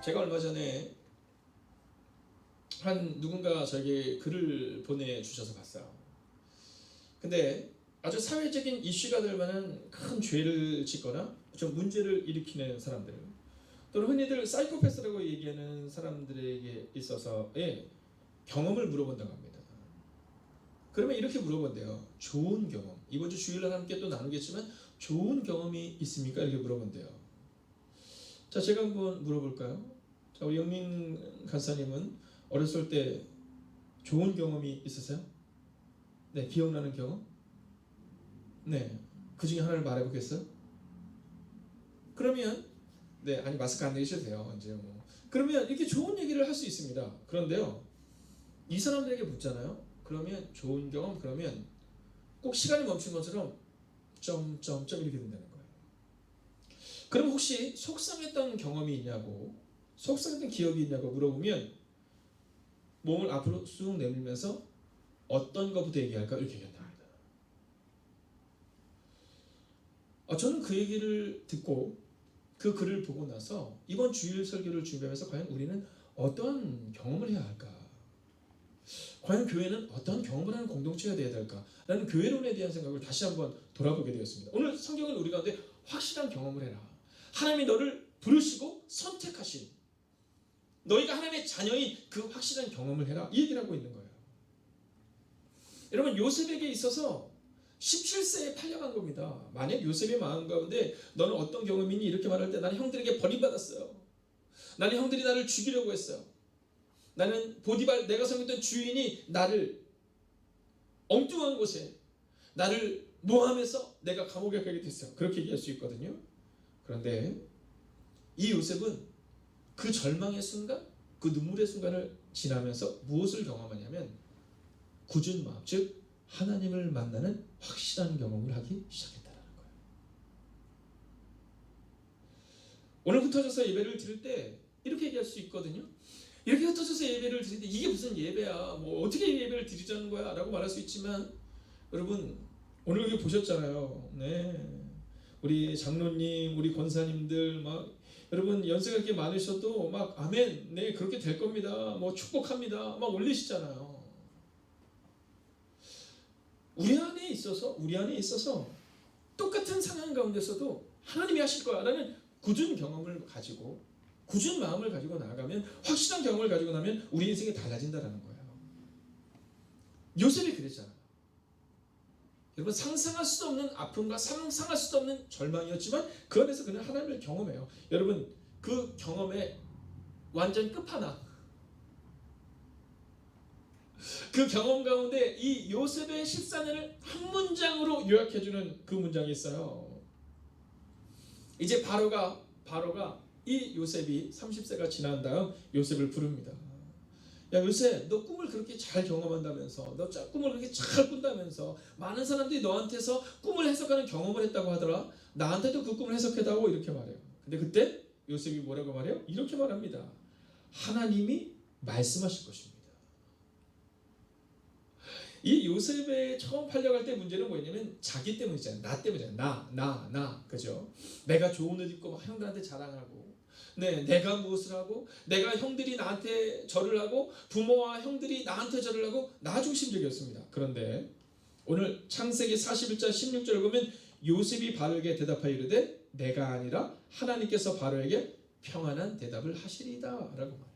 제가 얼마 전에 누군가 저에게 글을 보내주셔서 봤어요. 근데 아주 사회적인 이슈가 될 만한 큰 죄를 짓거나 좀 문제를 일으키는 사람들, 또는 흔히들 사이코패스라고 얘기하는 사람들에게 있어서의 경험을 물어본다고 합니다. 그러면 이렇게 물어본대요. 좋은 경험. 이번 주 주일날 함께 또 나누겠지만 좋은 경험이 있습니까? 이렇게 물어본대요. 자, 제가 한번 물어볼까요? 자, 우리 영민 간사님은 어렸을 때 좋은 경험이 있으세요? 네, 기억나는 경험? 네, 그 중에 하나를 말해보겠어요? 그러면 네, 아니 마스크 안 내셔도 돼요. 이제 뭐 그러면 이렇게 좋은 얘기를 할 수 있습니다. 그런데요, 이 사람들에게 묻잖아요. 그러면 좋은 경험, 그러면 꼭 시간이 멈춘 것처럼 점점점 이렇게 된다는 거예요. 그럼 혹시 속상했던 경험이 있냐고, 속상했던 기억이 있냐고 물어보면 몸을 앞으로 쑥 내밀면서 어떤 것부터 얘기할까 이렇게 얘기한답니다. 저는 그 얘기를 듣고 그 글을 보고 나서 이번 주일 설교를 준비하면서 과연 우리는 어떤 경험을 해야 할까? 과연 교회는 어떤 경험을 하는 공동체가 되어야 될까? 라는 교회론에 대한 생각을 다시 한번 돌아보게 되었습니다. 오늘 성경은 우리 가운데 확실한 경험을 해라. 하나님이 너를 부르시고 선택하신, 너희가 하나님의 자녀인 그 확실한 경험을 해라. 이 얘기를 하고 있는 거예요. 여러분, 요셉에게 있어서 17세에 팔려간 겁니다. 만약 요셉의 마음 가운데 너는 어떤 경험이니? 이렇게 말할 때 나는 형들에게 버림받았어요. 나는 형들이 나를 죽이려고 했어요. 나는 보디발, 내가 섬겼던 주인이 나를 엉뚱한 곳에 나를 모함해서 내가 감옥에 가게 됐어요. 그렇게 얘기할 수 있거든요. 그런데 이 요셉은 그 절망의 순간, 그 눈물의 순간을 지나면서 무엇을 경험하냐면 굳은 마음, 즉 하나님을 만나는 확실한 경험을 하기 시작했다는 거예요. 오늘 흩어져서 예배를 드릴 때 이렇게 얘기할 수 있거든요. 이렇게 흩어져서 예배를 드릴 때 이게 무슨 예배야, 뭐 어떻게 예배를 드리자는 거야 라고 말할 수 있지만, 여러분 오늘 여기 보셨잖아요. 네, 우리 장로님, 우리 권사님들 막 여러분 연세가 그렇게 많으셔도 막 아멘, 네 그렇게 될 겁니다, 뭐 축복합니다 막 올리시잖아요. 우리 안에 있어서 똑같은 상황 가운데서도 하나님이 하실 거야 라는 굳은 경험을 가지고, 굳은 마음을 가지고 나아가면, 확실한 경험을 가지고 나면 우리 인생이 달라진다는 거예요. 요셉이 그랬잖아요. 여러분, 상상할 수도 없는 아픔과 상상할 수도 없는 절망이었지만 그 안에서 그는 하나님을 경험해요. 여러분, 그 경험의 완전 끝판왕, 그 경험 가운데 이 요셉의 14년을 한 문장으로 요약해주는 그 문장이 있어요. 이제 바로가 이 요셉이 30세가 지난 다음 요셉을 부릅니다. 야 요셉, 너 꿈을 그렇게 잘 경험한다면서, 너 꿈을 그렇게 잘 꾼다면서, 많은 사람들이 너한테서 꿈을 해석하는 경험을 했다고 하더라. 나한테도 그 꿈을 해석해다오 이렇게 말해요. 근데 그때 요셉이 뭐라고 말해요? 이렇게 말합니다. 하나님이 말씀하실 것입니다. 이 요셉의 처음 팔려갈 때 문제는 뭐냐면 자기 때문이잖아요. 나 때문이잖아요. 나 그죠? 내가 좋은 옷 입고 막 형들한테 자랑하고, 네, 내가 무엇을 하고, 내가 형들이 나한테 절을 하고, 부모와 형들이 나한테 절을 하고, 나 중심적이었습니다. 그런데 오늘 창세기 41장 16절을 보면 요셉이 바로에게 대답하여 이르되 내가 아니라 하나님께서 바로에게 평안한 대답을 하시리이다 라고 말해요.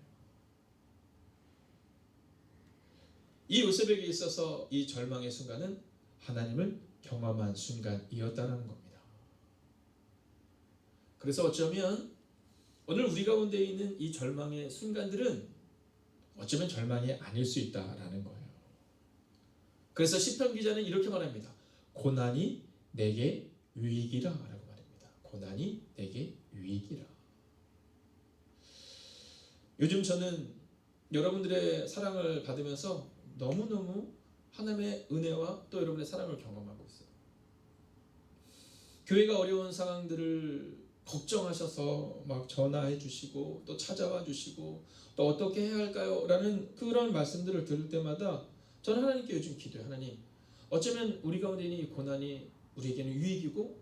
이 요셉에게 있어서 이 절망의 순간은 하나님을 경험한 순간이었다는 겁니다. 그래서 어쩌면 오늘 우리 가운데 있는 이 절망의 순간들은 어쩌면 절망이 아닐 수 있다라는 거예요. 그래서 시편 기자는 이렇게 말합니다. 고난이 내게 유익이라 라고 말합니다. 고난이 내게 유익이라. 요즘 저는 여러분들의 사랑을 받으면서 너무너무 하나님의 은혜와 또 여러분의 사랑을 경험하고 있어요. 교회가 어려운 상황들을 걱정하셔서 막 전화해 주시고 또 찾아와 주시고 또 어떻게 해야 할까요? 라는 그런 말씀들을 들을 때마다 저는 하나님께 요즘 기도해요. 하나님, 어쩌면 우리 가운데 있는 이 고난이 우리에게는 유익이고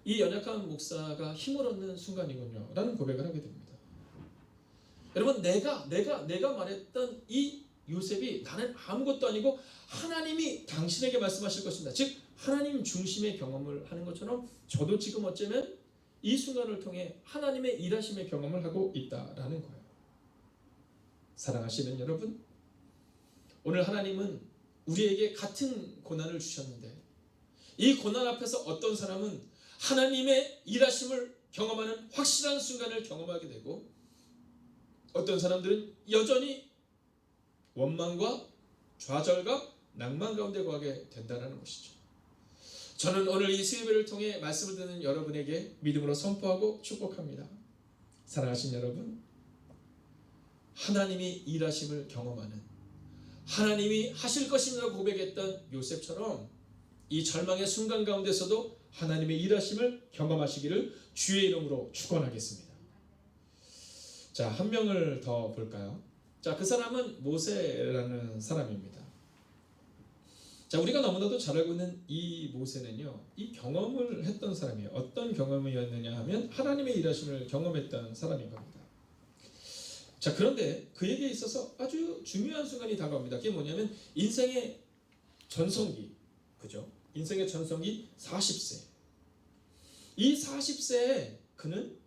이 연약한 목사가 힘을 얻는 순간이군요 라는 고백을 하게 됩니다. 여러분 내가 말했던 이 요셉이 나는 아무것도 아니고 하나님이 당신에게 말씀하실 것입니다. 즉 하나님 중심의 경험을 하는 것처럼 저도 지금 어쩌면 이 순간을 통해 하나님의 일하심의 경험을 하고 있다라는 거예요. 사랑하시는 여러분, 오늘 하나님은 우리에게 같은 고난을 주셨는데 이 고난 앞에서 어떤 사람은 하나님의 일하심을 경험하는 확실한 순간을 경험하게 되고 어떤 사람들은 여전히 원망과 좌절과 낭만 가운데 거하게 된다는 것이죠. 저는 오늘 이 수요일을 통해 말씀을 듣는 여러분에게 믿음으로 선포하고 축복합니다. 사랑하신 여러분, 하나님이 일하심을 경험하는, 하나님이 하실 것입니다 고백했던 요셉처럼 이 절망의 순간 가운데서도 하나님의 일하심을 경험하시기를 주의 이름으로 축원하겠습니다. 자, 한 명을 더 볼까요? 자, 그 사람은 모세라는 사람입니다. 자, 우리가 너무나도 잘 알고 있는 이 모세는요, 이 경험을 했던 사람이에요. 어떤 경험이었느냐 하면 하나님의 일하심을 경험했던 사람인 겁니다. 자, 그런데 그에게 있어서 아주 중요한 순간이 다가옵니다. 그게 뭐냐면 인생의 전성기, 그죠? 인생의 전성기 40세. 이 40세에 그는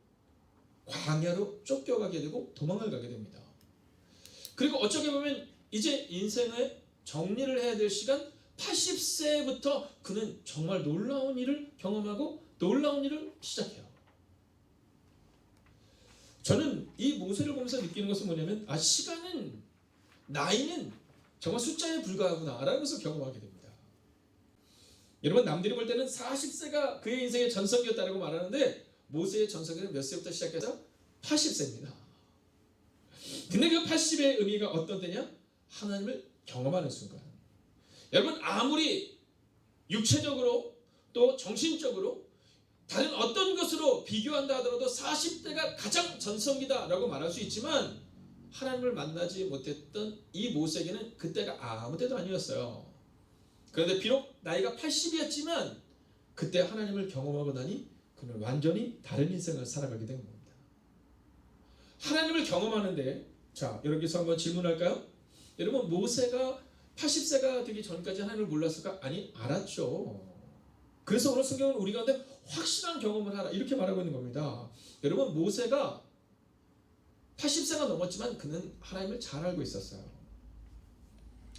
광야로 쫓겨가게 되고 도망을 가게 됩니다. 그리고 어쩌게 보면 이제 인생의 정리를 해야 될 시간 80세부터 그는 정말 놀라운 일을 경험하고 놀라운 일을 시작해요. 저는 이 모세를 보면서 느끼는 것은 뭐냐면 시간은, 나이는 정말 숫자에 불과하구나 라는 것을 경험하게 됩니다. 여러분, 남들이 볼 때는 40세가 그의 인생의 전성기였다고 말하는데 모세의 전성기는 몇 세부터 시작해서 80세입니다. 근데 그 80의 의미가 어떤 때냐? 하나님을 경험하는 순간. 여러분, 아무리 육체적으로 또 정신적으로 다른 어떤 것으로 비교한다 하더라도 40대가 가장 전성기다라고 말할 수 있지만 하나님을 만나지 못했던 이 모세에게는 그때가 아무 때도 아니었어요. 그런데 비록 나이가 80이었지만 그때 하나님을 경험하고 나니 그는 완전히 다른 인생을 살아가게 된 겁니다. 하나님을 경험하는데, 자, 여기서 한번 질문할까요? 여러분, 모세가 80세가 되기 전까지 하나님을 몰랐을까? 아니, 알았죠. 그래서 오늘 성경은 우리 가운데 확실한 경험을 하라 이렇게 말하고 있는 겁니다. 여러분, 모세가 80세가 넘었지만 그는 하나님을 잘 알고 있었어요.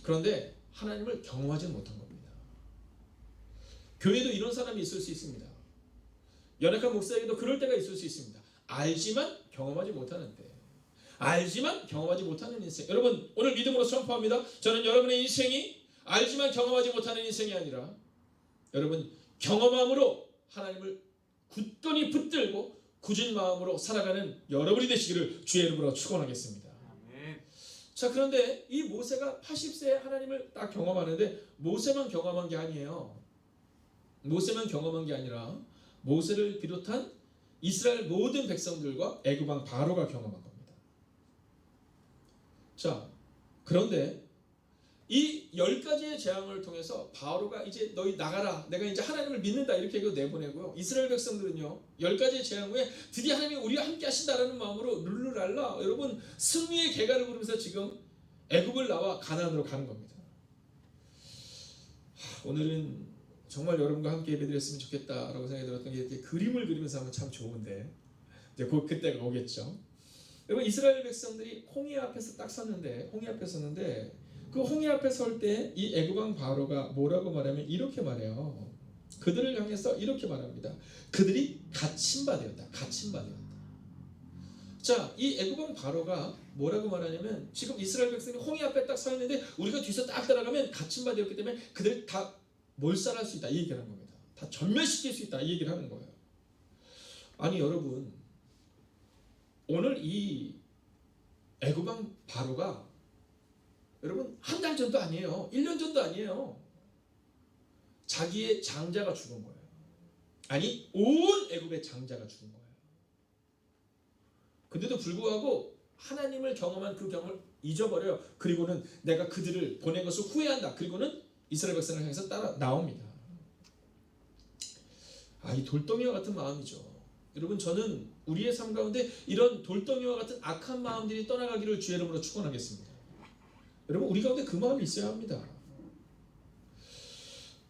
그런데 하나님을 경험하지는 못한 겁니다. 교회도 이런 사람이 있을 수 있습니다. 연약한 목사에게도 그럴 때가 있을 수 있습니다. 알지만 경험하지 못하는 때, 알지만 경험하지 못하는 인생. 여러분, 오늘 믿음으로 선포합니다. 저는 여러분의 인생이 알지만 경험하지 못하는 인생이 아니라 여러분, 경험함으로 하나님을 굳건히 붙들고 굳은 마음으로 살아가는 여러분이 되시기를 주의 이름으로 축원하겠습니다. 자, 그런데 이 모세가 80세에 하나님을 딱 경험하는데 모세만 경험한 게 아니에요. 모세만 경험한 게 아니라 모세를 비롯한 이스라엘 모든 백성들과 애굽 왕 바로가 경험한 겁니다. 자, 그런데 이 10가지의 재앙을 통해서 바로가 이제 너희 나가라, 내가 이제 하나님을 믿는다 이렇게 내보내고요. 이스라엘 백성들은요, 10가지의 재앙 후에 드디어 하나님이 우리와 함께 하신다라는 마음으로 룰루랄라 여러분 승리의 개가를 부르면서 지금 애굽을 나와 가나안으로 가는 겁니다. 오늘은 정말 여러분과 함께 예배드렸으면 좋겠다라고 생각이 들었던 게 이렇게 그림을 그리면서 하면 참 좋은데 이제 곧 그때가 오겠죠. 여러분, 이스라엘 백성들이 홍해 앞에서 딱 섰는데 그 홍해 앞에 설 때 이 애굽 왕 바로가 뭐라고 말하면 이렇게 말해요. 그들을 향해서 이렇게 말합니다. 그들이 갇힌 바 되었다. 갇힌 바 되었다. 자, 이 애굽 왕 바로가 뭐라고 말하냐면 지금 이스라엘 백성이 홍해 앞에 딱 서 있는데 우리가 뒤에서 딱 따라가면 갇힌 바 되었기 때문에 그들 다 몰살할 수 있다 이 얘기를 하는 겁니다. 다 전멸시킬 수 있다 이 얘기를 하는 거예요. 아니 여러분, 오늘 이 애굽 왕 바로가 여러분 한 달 전도 아니에요. 1년 전도 아니에요. 자기의 장자가 죽은 거예요. 아니 온 애굽의 장자가 죽은 거예요. 근데도 불구하고 하나님을 경험한 그 경험을 잊어버려요. 그리고는 내가 그들을 보낸 것을 후회한다. 그리고는 이스라엘 백성을 향해서 따라 나옵니다. 이 돌덩이와 같은 마음이죠. 여러분 저는 우리의 삶 가운데 이런 돌덩이와 같은 악한 마음들이 떠나가기를 주의 이름으로 축원하겠습니다. 여러분 우리 가운데 그 마음이 있어야 합니다.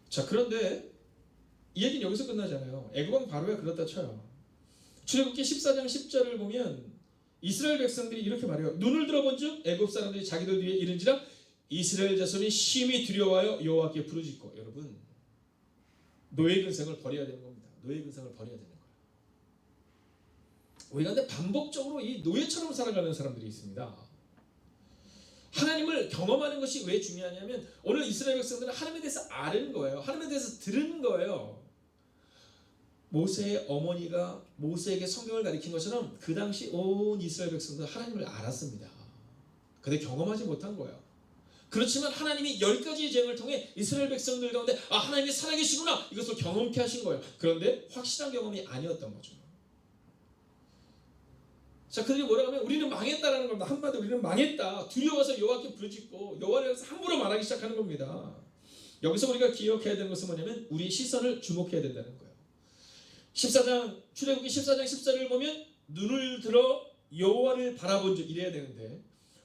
자 그런데 이 얘기는 여기서 끝나잖아요. 애굽왕 바로야 그렇다 쳐요. 출애굽기 14장 10절을 보면 이스라엘 백성들이 이렇게 말해요. 눈을 들어본즉 애굽 사람들이 자기들 뒤에 이른지라 이스라엘 자손이 심히 두려워하여 여호와께 부르짖고. 여러분 노예 근성을 버려야 되는 겁니다. 노예 근성을 버려야 되는 거예요. 우리가 근데 반복적으로 이 노예처럼 살아가는 사람들이 있습니다. 하나님을 경험하는 것이 왜 중요하냐면 오늘 이스라엘 백성들은 하나님에 대해서 아는 거예요. 하나님에 대해서 들은 거예요. 모세의 어머니가 모세에게 성경을 가르친 것처럼 그 당시 온 이스라엘 백성들은 하나님을 알았습니다. 근데 경험하지 못한 거예요. 그렇지만 하나님이 10가지 재앙을 통해 이스라엘 백성들 가운데 하나님이 살아계시구나 이것을 경험케 하신 거예요. 그런데 확실한 경험이 아니었던 거죠. 자, 그들이 뭐라고 하면 우리는 망했다라는 겁니다. 한마디로 우리는 망했다. 두려워서 여호와께 부르짖고 여호와를 향해서 함부로 말하기 시작하는 겁니다. 여기서 우리가 기억해야 되는 것은 뭐냐면 우리의 시선을 주목해야 된다는 거예요. 14장 출애굽기 14장 14절을 보면 눈을 들어 여호와를 바라본즉 이래야 되는데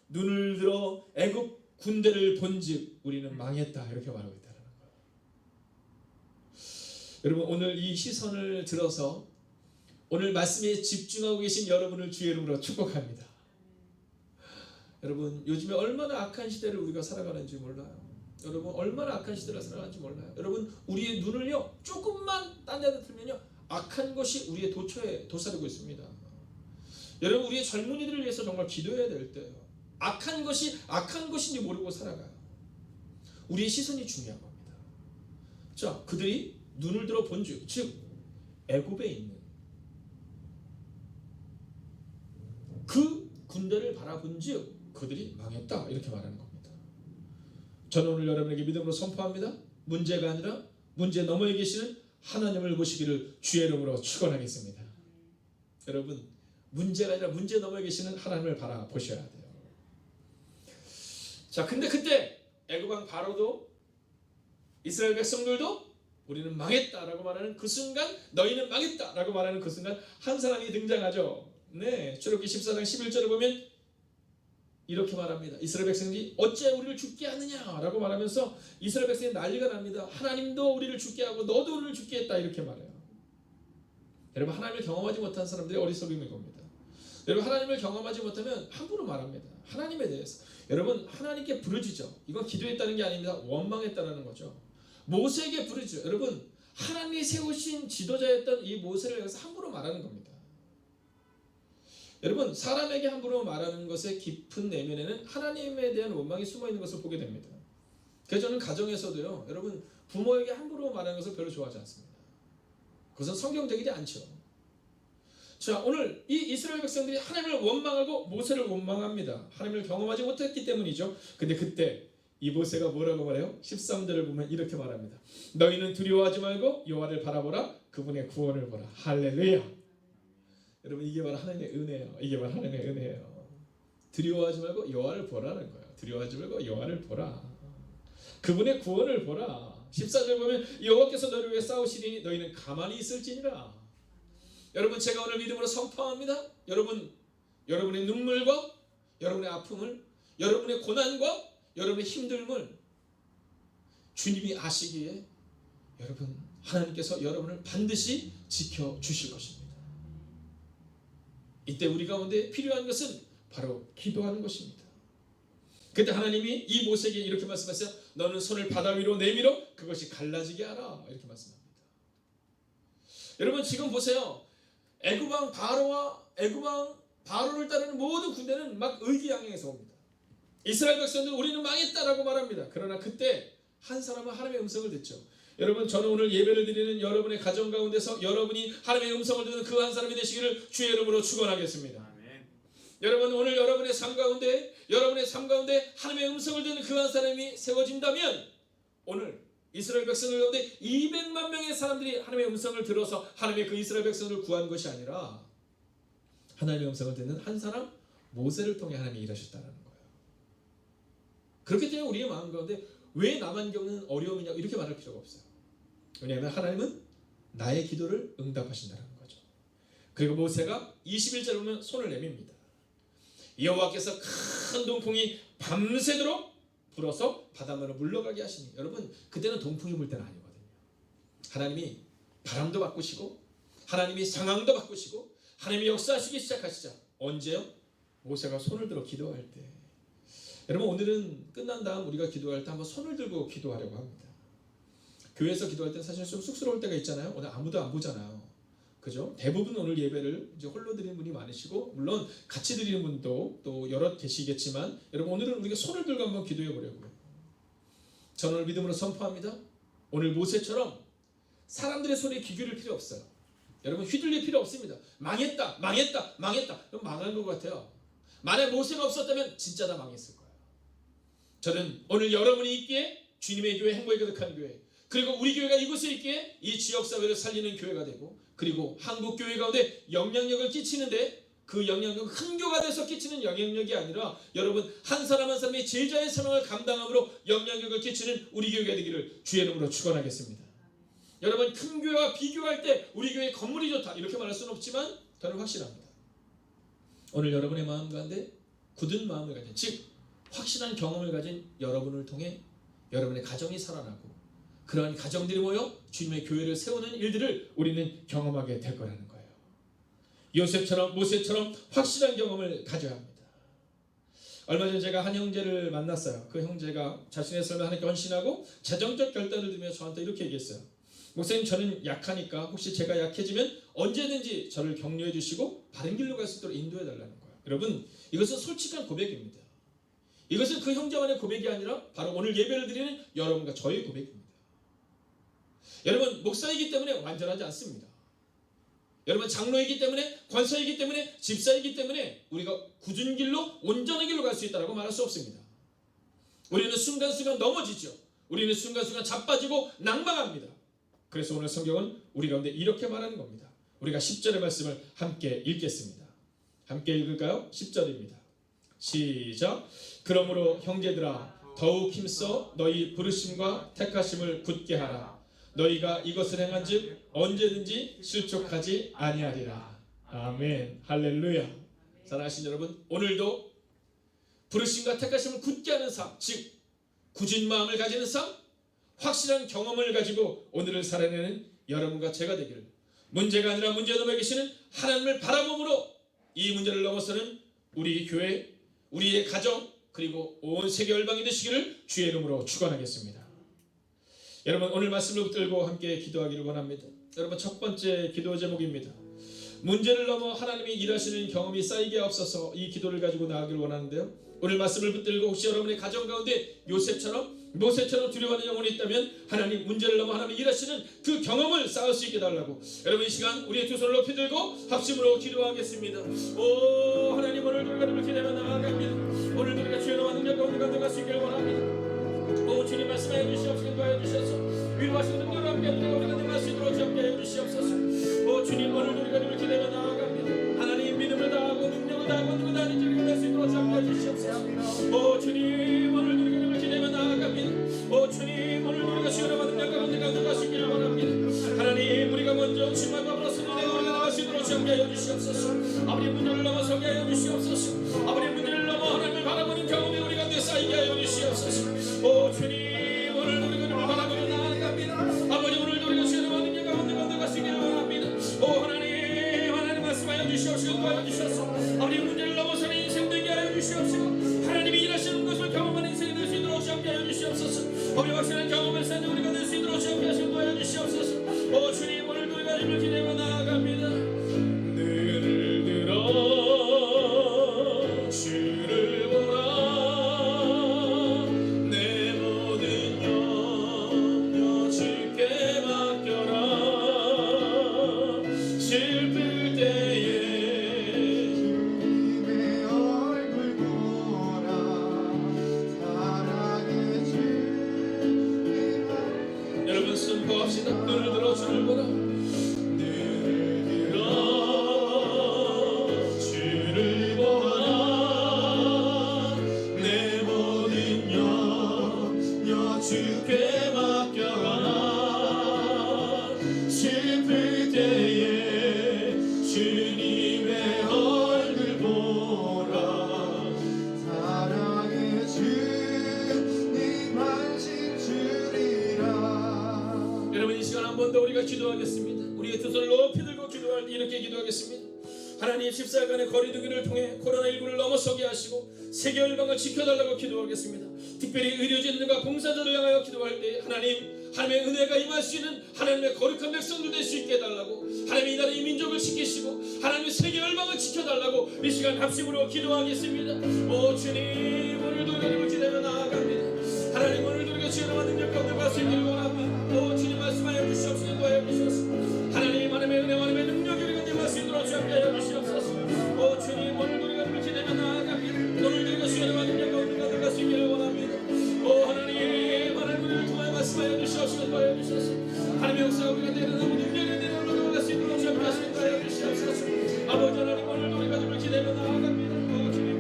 눈을 들어 애굽 군대를 본즉 우리는 망했다 이렇게 말하고 있다는 거예요. 여러분 오늘 이 시선을 들어서 오늘 말씀에 집중하고 계신 여러분을 주의 이름으로 축복합니다. 여러분 요즘에 얼마나 악한 시대를 우리가 살아가는지 몰라요. 여러분 얼마나 악한 시대를 살아가는지 몰라요. 여러분 우리의 눈을요 조금만 딴 데다 틀면요 악한 것이 우리의 도처에 도사리고 있습니다. 여러분 우리의 젊은이들을 위해서 정말 기도해야 될 때예요. 악한 것인지 모르고 살아가요. 우리의 시선이 중요한 겁니다. 자 그들이 눈을 들어 본즉 즉 애굽에 있는 그 군대를 바라본즉 그들이 망했다 이렇게 말하는 겁니다. 저는 오늘 여러분에게 믿음으로 선포합니다. 문제가 아니라 문제 너머에 계시는 하나님을 보시기를 주의 이름으로 축원하겠습니다. 여러분 문제가 아니라 문제 너머에 계시는 하나님을 바라보셔야 돼요. 자 근데 그때 애굽 왕 바로도 이스라엘 백성들도 우리는 망했다라고 말하는 그 순간 너희는 망했다라고 말하는 그 순간 한 사람이 등장하죠. 네, 출애굽기 14장 11절을 보면 이렇게 말합니다. 이스라엘 백성들이 어째 우리를 죽게 하느냐라고 말하면서 이스라엘 백성이 난리가 납니다. 하나님도 우리를 죽게 하고 너도 우리를 죽게 했다 이렇게 말해요. 여러분 하나님을 경험하지 못한 사람들이 어리석음인 겁니다. 여러분 하나님을 경험하지 못하면 함부로 말합니다. 하나님에 대해서. 여러분 하나님께 부르짖죠. 이건 기도했다는 게 아닙니다. 원망했다는 거죠. 모세에게 부르짖죠. 여러분 하나님이 세우신 지도자였던 이 모세를 여기서 함부로 말하는 겁니다. 여러분 사람에게 함부로 말하는 것의 깊은 내면에는 하나님에 대한 원망이 숨어있는 것을 보게 됩니다. 그래서 저는 가정에서도요 여러분 부모에게 함부로 말하는 것을 별로 좋아하지 않습니다. 그것은 성경적이지 않죠. 자 오늘 이 이스라엘 백성들이 하나님을 원망하고 모세를 원망합니다. 하나님을 경험하지 못했기 때문이죠. 근데 그때 이 모세가 뭐라고 말해요? 13절을 보면 이렇게 말합니다. 너희는 두려워하지 말고 여호와를 바라보라. 그분의 구원을 보라. 할렐루야. 여러분 이게 바로 하나님의 은혜예요. 이게 바로 하나님의 은혜예요. 두려워하지 말고 여호와를 보라는 거예요. 두려워하지 말고 여호와를 보라. 그분의 구원을 보라. 14절 보면 여호와께서 너를 위해 싸우시리니 너희는 가만히 있을지니라. 여러분 제가 오늘 믿음으로 선포합니다. 여러분의 눈물과 여러분의 아픔을 여러분의 고난과 여러분의 힘듦을 주님이 아시기에 여러분 하나님께서 여러분을 반드시 지켜주실 것입니다. 이때 우리 가운데 필요한 것은 바로 기도하는 것입니다. 그때 하나님이 이 모세에게 이렇게 말씀하세요. 너는 손을 바다 위로 내밀어 그것이 갈라지게 하라. 이렇게 말씀합니다. 여러분 지금 보세요. 애굽 왕 바로를 따르는 모든 군대는 막 의기양양해서 옵니다. 이스라엘 백성들 우리는 망했다라고 말합니다. 그러나 그때 한 사람은 하나님의 음성을 듣죠. 여러분 저는 오늘 예배를 드리는 여러분의 가정 가운데서 여러분이 하나님의 음성을 듣는 그 한 사람이 되시기를 주의 이름으로 축원하겠습니다. 아멘. 여러분 오늘 여러분의 삶 가운데 하나님의 음성을 듣는 그 한 사람이 세워진다면 오늘 이스라엘 백성들 가운데 200만 명의 사람들이 하나님의 음성을 들어서 하나님의 그 이스라엘 백성을 구한 것이 아니라 하나님의 음성을 듣는 한 사람 모세를 통해 하나님이 일하셨다는 거예요. 그렇기 때문에 우리의 마음 가운데 왜 나만 겪는 어려움이냐 이렇게 말할 필요가 없어요. 왜냐하면 하나님은 나의 기도를 응답하신다는 거죠. 그리고 모세가 21절에 보면 손을 내밉니다. 여호와께서 큰 동풍이 밤새도록 불어서 바닷물을 물러가게 하시니, 여러분 그때는 동풍이 불 때는 아니거든요. 하나님이 바람도 바꾸시고 하나님이 상황도 바꾸시고 하나님이 역사하시기 시작하시자. 언제요? 모세가 손을 들어 기도할 때. 여러분 오늘은 끝난 다음 우리가 기도할 때 한번 손을 들고 기도하려고 합니다. 교회에서 기도할 때 사실 좀 쑥스러울 때가 있잖아요. 오늘 아무도 안 보잖아요. 그죠? 대부분 오늘 예배를 이제 홀로 드리는 분이 많으시고, 물론 같이 드리는 분도 또 여럿 계시겠지만, 여러분 오늘은 우리가 손을 들고 한번 기도해 보려고요. 저는 오늘 믿음으로 선포합니다. 오늘 모세처럼 사람들의 소리에 귀 기울일 필요 없어요. 여러분 휘둘릴 필요 없습니다. 망했다 망했다 망했다. 그럼 망한 것 같아요. 만약 모세가 없었다면 진짜 다 망했을 거예요. 저는 오늘 여러분이 있기에 주님의 교회, 행복이 가득한 교회, 그리고 우리 교회가 이곳에 있기에 이 지역사회를 살리는 교회가 되고, 그리고 한국교회 가운데 영향력을 끼치는데, 그 영향력은 큰 교가 돼서 끼치는 영향력이 아니라 여러분 한 사람 한 사람의 제자의 사명을 감당함으로 영향력을 끼치는 우리 교회가 되기를 주의 이름으로 축원하겠습니다. 여러분 큰 교회와 비교할 때 우리 교회 건물이 좋다 이렇게 말할 수는 없지만 저는 확신합니다. 오늘 여러분의 마음 가운데 굳은 마음을 가진, 즉 확실한 경험을 가진 여러분을 통해 여러분의 가정이 살아나고, 그러한 가정들이 모여 주님의 교회를 세우는 일들을 우리는 경험하게 될 거라는 거예요. 요셉처럼 모세처럼 확실한 경험을 가져야 합니다. 얼마 전 제가 한 형제를 만났어요. 그 형제가 자신의 삶을 하나님께 헌신하고 재정적 결단을 들며 저한테 이렇게 얘기했어요. 목사님, 저는 약하니까 혹시 제가 약해지면 언제든지 저를 격려해 주시고 바른 길로 갈 수 있도록 인도해 달라는 거예요. 여러분 이것은 솔직한 고백입니다. 이것은 그 형제만의 고백이 아니라 바로 오늘 예배를 드리는 여러분과 저의 고백입니다. 여러분 목사이기 때문에 완전하지 않습니다. 여러분 장로이기 때문에, 권사이기 때문에, 집사이기 때문에 우리가 굳은 길로 온전한 길로 갈 수 있다고 말할 수 없습니다. 우리는 순간순간 넘어지죠. 우리는 순간순간 자빠지고 낭망합니다. 그래서 오늘 성경은 우리 가운데 이렇게 말하는 겁니다. 우리가 10절의 말씀을 함께 읽겠습니다. 함께 읽을까요? 10절입니다. 시작. 그러므로 형제들아 더욱 힘써 너희 부르심과 택하심을 굳게 하라. 너희가 이것을 행한즉 언제든지 실족하지 아니하리라. 아멘. 할렐루야. 사랑하신 여러분, 오늘도 부르심과 택하심을 굳게 하는 삶, 즉 굳은 마음을 가지는 삶, 확실한 경험을 가지고 오늘을 살아내는 여러분과 제가 되기를, 문제가 아니라 문제 넘어 계시는 하나님을 바라봄으로 이 문제를 넘어서는 우리 교회, 우리의 가정, 그리고 온 세계 열방이 되시기를 주의 이름으로 축원하겠습니다. 여러분 오늘 말씀을 붙들고 함께 기도하기를 원합니다. 여러분 첫 번째 기도 제목입니다. 문제를 넘어 하나님이 일하시는 경험이 쌓이게 없어서 이 기도를 가지고 나아가기를 원하는데요. 오늘 말씀을 붙들고 혹시 여러분의 가정 가운데 요셉처럼 모세처럼 두려워하는 영혼이 있다면 하나님 문제를 넘어 하나님이 일하시는 그 경험을 쌓을 수 있게 달라고, 여러분 이 시간 우리의 두 손을 높이 들고 합심으로 기도하겠습니다. 오 하나님, 오늘 우리가 이렇게 되면 나아갑니다. 오늘 우리가 주의 이름으로 능력 가운데 들어갈 수 있기를 원합니다. 오 주님 말씀해 주시옵시고 도와해 주셔서 위로하시는 능력을 함께 우리가 능할 수 있도록 함께 해 주시옵소서. 오 주님, 오늘 우리가 이렇게 되면 나아갑니다. 하나님 믿음을 다하고 능력을 다하고 누구 다른 길을 낼 수 있도록 함께 해 주시옵소서. 오 주님, 오늘 우리가 이렇게 되면 나아갑니다. 오 주님, 오늘 우리가 주의 이름으로 능력 가운데 들어가시기를 원합니다. 하나님, 우리가 먼저 주님과 더불었으니 우리가 나갈 수 있도록 함께 해 주시옵소서. 아버지 문제를 넘어서게 하여 주시옵소서. 아버지 문제를 넘어 하나님을 바라보는 경험이 우리 가운데 쌓이게 하여 주시옵소서. 오 주님, 오늘 우리가 바라보며 나아갑니다. 아버지 오늘도 우리가 주의 이름으로 능력 가운데 들어가시기를 원합니다. 오 하나님 말씀하여 주시옵시고 도와여 주셔서 아버지 문제를 넘어서는 인생 되게 하여 주시옵시고 하나님이 일하시는 것을 경험하는 인생이 될 수 있도록 함께 하여 주시옵소서. 아버지 확실한 경험을 쌓는 우리가 될 수 있도록 함께 하시고 도와여 주시옵소서. 오 주님, 오늘도 우리가 이를 기대고 나아갑니다. 늘 들어 주의 번 더 우리가 기도하겠습니다. 우리의 두 손을 높이 들고 기도할 때 이렇게 기도하겠습니다. 하나님 14일간의 거리두기를 통해 코로나19를 넘어서게 하시고 세계 열방을 지켜달라고 기도하겠습니다. 특별히 의료진들과 봉사자를 향하여 기도할 때 하나님의 은혜가 임할 수 있는 하나님의 거룩한 백성들 될 수 있게 해달라고, 하나님이 이 나라 이 민족을 지키시고 하나님의 세계 열방을 지켜달라고 이 시간 합심으로 기도하겠습니다. 오 주님, 오늘도 우리를 기대며 나아갑니다. 하나님, 오늘도 우리가 주님의 능력 가운데 갈 수 있기를 원합니다. 오 주님, 말씀하여 주시옵소서. 도와여 주시옵소서. 하나님, 하나님의 은혜, 하나님의 능력이 우리가 임할 수 있도록 주님께 하여 주시옵소서. 오 주님, 오늘도 우리가 우리를 기대며 나아갑니다. 오늘도 우리가 주님의 능력 가운데 갈 수 있기를 원합니다. 오 하나님, 하나님 우리를 통하여 말씀하여 주시옵소서. 도와여 주시옵소서. 하나님의 역사가 우리가 내려놓고 능력의 내려놓고 갈 수 있도록 주님께 하여 주시옵소서. 아버지 하나님, 오늘도 우리가 우리를 기대며 나아갑니다. 오 주님,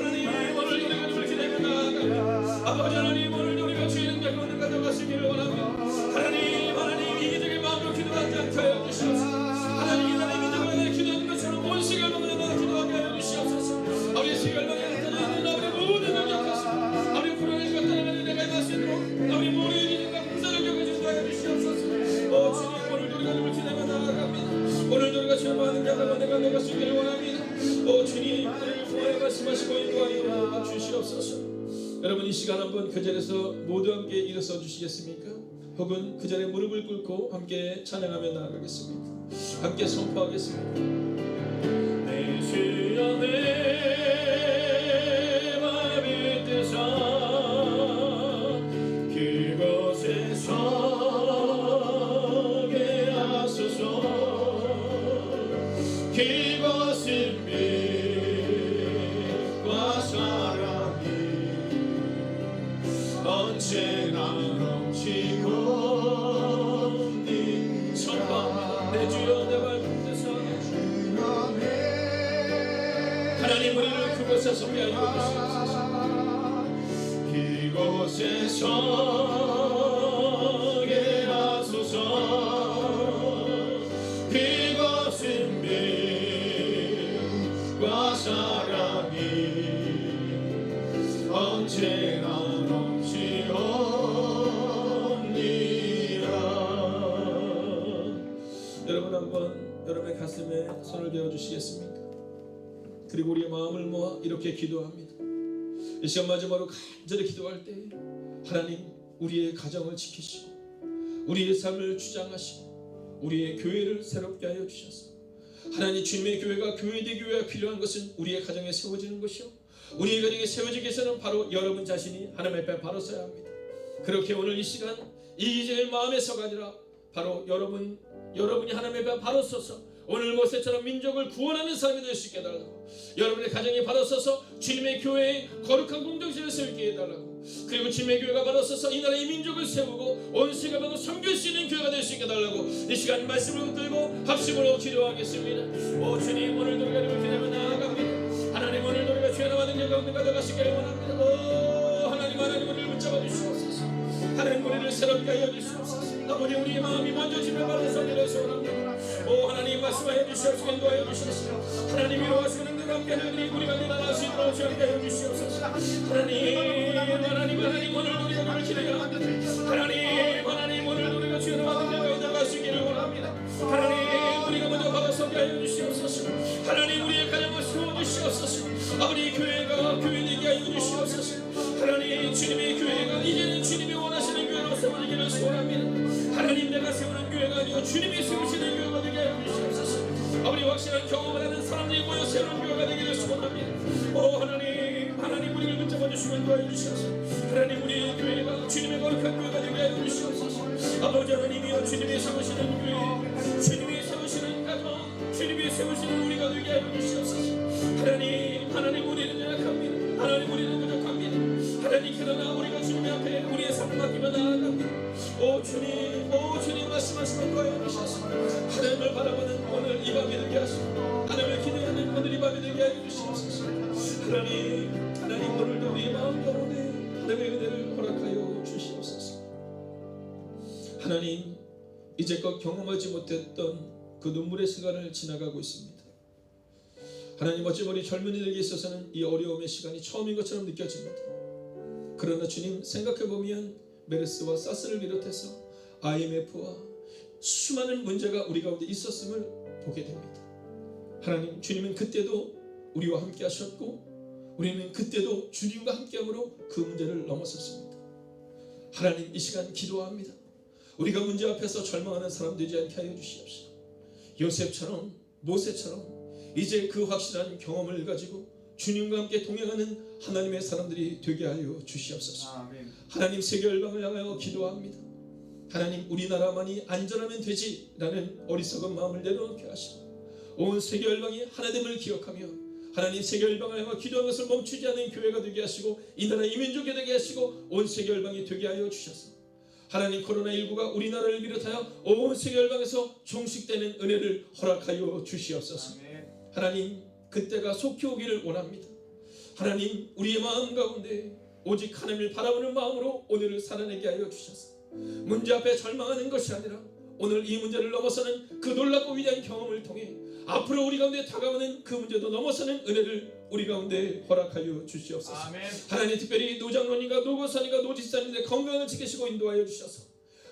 아버지 하나님, 오늘 우리가 주를 기대며 나아갑니다. 아버지 하나님, 오늘 우리가 주의 능력 가운데 가져가시기를 원합니다. 하나님, 하나님 이기적인 마음으로 기도하지 않게 하여 주시옵소서. 하나님, 하나님 이기적인 기도하는 것처럼 온 시간 동안에 나 기도하게 하여 주시옵소서. 아버지 시간방에 흩어져 있는 아버지 모든 능력하시고 아버지 불안을 갖다는 내가 임할 수 있도록 아버지 모든 일과 공사를 겪어주시게 하여 주시옵소서. 오 주님, 오늘도 우리가 주를 기대며 나아갑니다. 오늘도 우리가 주의 많은 자가 내가 내가 쓰기를 원합니다. 오 주님, 우리를 통하여 말씀하시고 인도하여 주시옵소서. 여러분, 이 시간 한번 그 자리에서 모두 함께 일어서 주시겠습니까? 혹은 그 자리에 무릎을 꿇고 함께 찬양하며 나아가겠습니다. 함께 선포하겠습니다. 내 주여 내 맘의 뜻아 그곳에 서게 하소서. 그곳은 빛과 사랑이 언제나 넘치오니. 선포. 내 주여 내 맘의 뜻아 하나님, 우리를 그곳에 서게 하여 주시옵소서. 그곳에 서게 하소서. 그곳은 빛과 사랑이 언제나 넘치옵니다. 여러분, 한번 여러분의 가슴에 손을 대어 주시겠습니까? 그리고 우리의 마음을 모아 이렇게 기도합니다. 이 시간 마지막으로 간절히 기도할 때 하나님, 우리의 가정을 지키시고 우리의 삶을 주장하시고 우리의 교회를 새롭게 하여 주셔서 하나님, 주님의 교회가 교회대 교회가 필요한 것은 우리의 가정에 세워지는 것이요, 우리의 가정에 세워지기 위해서는 바로 여러분 자신이 하나님 앞에 바로 서야 합니다. 그렇게 오늘 이 시간 이기적인 마음에서가 아니라 바로 여러분이 하나님 앞에 바로 서서 오늘 모세처럼 민족을 구원하는 사람이 될 수 있게 해달라고, 여러분의 가정이 바로 서서 주님의 교회에 거룩한 공동체를 세우게 해달라고, 그리고 주님의 교회가 바로 서서 이 나라의 민족을 세우고 온 세계방을 섬길 수 있는 교회가 될 수 있게 해달라고 이 시간 말씀을 붙들고 합심으로 기도하겠습니다. 오 주님, 오늘도 우리가 주를 기대며 나아갑니다. 하나님, 오늘도 우리가 주의 나라와 능력 가운데 가져가시기를 원합니다. 오 하나님, 하나님 우리를 붙잡아 주시옵소서. 하나님, 우리를 새롭게 하여 주시옵소서. 아버지, 우리의 마음이 먼저 집에 바로 서기를 소원합니다. 오 하나님, 말씀하여 주시옵소서. 인도하여 주시옵소서. 하나님, 위로하시고 능력 함께 하는 우리가 일어날 수 있도록 주님께 하여 주시옵소서. 하나님, 오늘도 우리가 주를 기대하며 하나님, 오늘도 우리가 주의 나라와 능력 가운데 갈 수 있기를 원합니다. 하나님, 우리가 먼저 바로 서게 하여 주시옵소서. 하나님, 우리의 가정을 세워주시옵소서. 아버지, 교회가 교회되게 하여 주시옵소서. 하나님, 주님의 교회가 이제는 주님이 원하시는 교회로 세워지기를 소원합니다. 하나님, 내가 세우는 교회가 아니고 주님이 세우시는 교회가 되게 하여 주시옵소서. 아버지, 확실한 경험을 하는 사람들이 모여 세우는 교회가 되기를 소원합니다. 오 하나님, 우리를 붙잡아 주시고 인도하여 주시옵소서. 하나님, 우리 교회가 주님의 거룩한 교회가 되게 하여 주시옵소서. 아버지 하나님이여, 주님이 세우시는 교회, 주님이 세우시는 가정, 주님이 세우시는 우리가 되게 하여 주시옵소서. 하나님 우리는 연약합니다. 하나님, 우리는 부족합니다. 하나님, 그러나 우리가 주님 앞에 우리의 삶을 맡기며 나아갑니다. 오 주님 말씀하시는 거예요 주셔서 하나님을 바라보는 오늘 이 밤이 되게 하시고 하나님을 기대하는 오늘 이 밤이 되게 하여 주시옵소서. 하나님 오늘도 우리의 마음 가운데 하나님의 은혜를 허락하여 주시옵소서. 하나님, 이제껏 경험하지 못했던 그 눈물의 시간을 지나가고 있습니다. 하나님, 어찌 우리 젊은이들에게 있어서는 이 어려움의 시간이 처음인 것처럼 느껴집니다. 그러나 주님, 생각해보면 메르스와 사스를 비롯해서 IMF와 수많은 문제가 우리 가운데 있었음을 보게 됩니다. 하나님, 주님은 그때도 우리와 함께 하셨고 우리는 그때도 주님과 함께함으로 그 문제를 넘어섰습니다. 하나님, 이 시간 기도합니다. 우리가 문제 앞에서 절망하는 사람 되지 않게 하여 주시옵소서. 요셉처럼, 모세처럼 이제 그 확실한 경험을 가지고 주님과 함께 동행하는 하나님의 사람들이 되게 하여 주시옵소서. 아멘. 하나님, 세계 열방을 향하여 기도합니다. 하나님, 우리나라만이 안전하면 되지라는 어리석은 마음을 내려놓게 하시고 온 세계 열방이 하나됨을 기억하며 하나님, 세계 열방을 향하여 기도하는 것을 멈추지 않는 교회가 되게 하시고 이 나라 이민족이 되게 하시고 온 세계 열방이 되게 하여 주셔서 하나님, 코로나19가 우리나라를 비롯하여 온 세계 열방에서 종식되는 은혜를 허락하여 주시옵소서. 아멘. 하나님, 그때가 속히 오기를 원합니다. 하나님, 우리의 마음 가운데 오직 하나님을 바라보는 마음으로 오늘을 살아내게 하여 주셔서 문제 앞에 절망하는 것이 아니라 오늘 이 문제를 넘어서는 그 놀랍고 위대한 경험을 통해 앞으로 우리 가운데 다가오는 그 문제도 넘어서는 은혜를 우리 가운데 허락하여 주시옵소서. 아멘. 하나님, 특별히 노장로님과 노고사님과 노집사님의 건강을 지키시고 인도하여 주셔서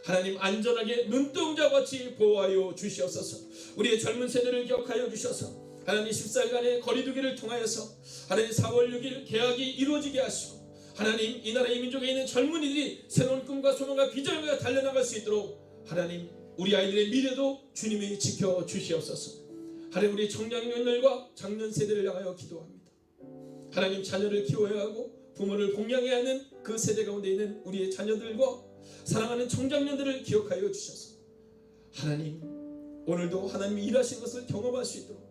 하나님, 안전하게 눈동자 같이 보호하여 주시옵소서. 우리의 젊은 세대를 기억하여 주셔서 하나님, 14일간의 거리두기를 통하여서 하나님 4월 6일 개학이 이루어지게 하시고 하나님, 이 나라 이민족에 있는 젊은이들이 새로운 꿈과 소망과 비전과 달려나갈 수 있도록 하나님, 우리 아이들의 미래도 주님이 지켜주시옵소서. 하나님, 우리 청년들과 장년 세대를 향하여 기도합니다. 하나님, 자녀를 키워야 하고 부모를 복양해야 하는 그 세대 가운데 있는 우리의 자녀들과 사랑하는 청장년들을 기억하여 주셔서 하나님, 오늘도 하나님이 일하신 것을 경험할 수 있도록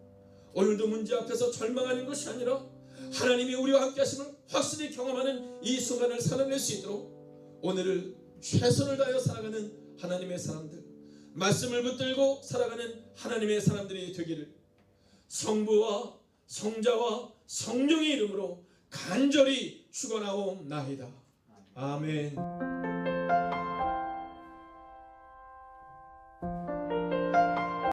오늘도 문제 앞에서 절망하는 것이 아니라 하나님이 우리와 함께 하심을 확실히 경험하는 이 순간을 살아낼 수 있도록 오늘을 최선을 다하여 살아가는 하나님의 사람들, 말씀을 붙들고 살아가는 하나님의 사람들이 되기를 성부와 성자와 성령의 이름으로 간절히 축원하옵나이다. 아멘.